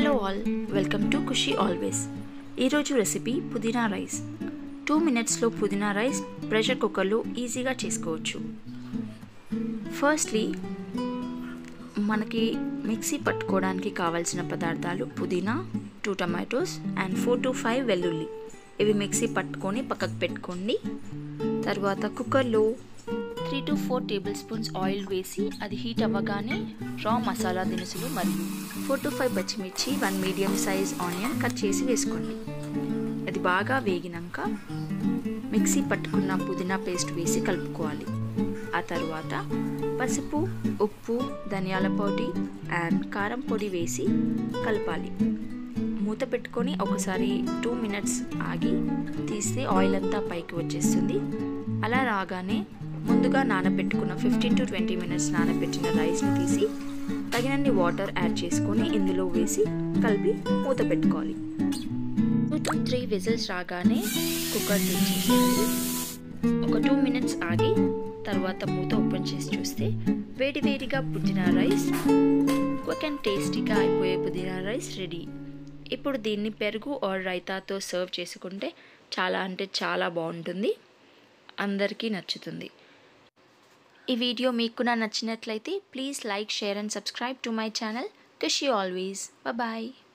Hello all, welcome to Khushi always. ఈరోజు recipe పుదీనా rice. 2 మినిట్స్లో పుదీనా రైస్ ప్రెషర్ కుక్కర్లో ఈజీగా చేసుకోవచ్చు. ఫస్ట్లీ మనకి మిక్సీ పట్టుకోవడానికి కావాల్సిన పదార్థాలు పుదీనా, 2 టమాటోస్ అండ్ 4 to 5 వెల్లుల్లి. ఇవి మిక్సీ పట్టుకొని పక్కకు పెట్టుకోండి. తర్వాత కుక్కర్లో 3 to 4 టేబుల్ స్పూన్స్ ఆయిల్ వేసి అది హీట్ అవ్వగానే రా మసాలా దినుసులు మరియు 4 to 5 పచ్చిమిర్చి, 1 మీడియం సైజ్ ఆనియన్ కట్ చేసి వేసుకోండి. అది బాగా వేగినాక మిక్సీ పట్టుకున్న పుదీనా పేస్ట్ వేసి కలుపుకోవాలి. ఆ తర్వాత పసుపు, ఉప్పు, ధనియాల పొడి అండ్ కారం పొడి వేసి కలపాలి. మూత పెట్టుకొని ఒకసారి 2 మినిట్స్ ఆగి తీస్తే ఆయిల్ అంతా పైకి వచ్చేస్తుంది. అలా రాగానే ముందుగా నానబెట్టుకున్న 15 to 20 మినిట్స్ నానబెట్టిన రైస్ని తీసి తగినన్ని వాటర్ యాడ్ చేసుకొని ఇందులో వేసి కలిపి మూత పెట్టుకోవాలి. 2 to 3 విజిల్స్ రాగానే కుక్కర్ తెచ్చేసేయాలి. ఒక 2 మినిట్స్ ఆగి తర్వాత మూత ఓపెన్ చేసి చూస్తే వేడివేడిగా పుదీనా రైస్, క్విక్ అండ్ టేస్టీగా అయిపోయే పుదీనా రైస్ రెడీ. ఇప్పుడు దీన్ని పెరుగు ఆర్ రైతాతో సర్వ్ చేసుకుంటే చాలా బాగుంటుంది, అందరికీ నచ్చుతుంది. ఈ వీడియో మీకు నచ్చినట్లయితే please like, share and subscribe to my channel Khushi always. Bye.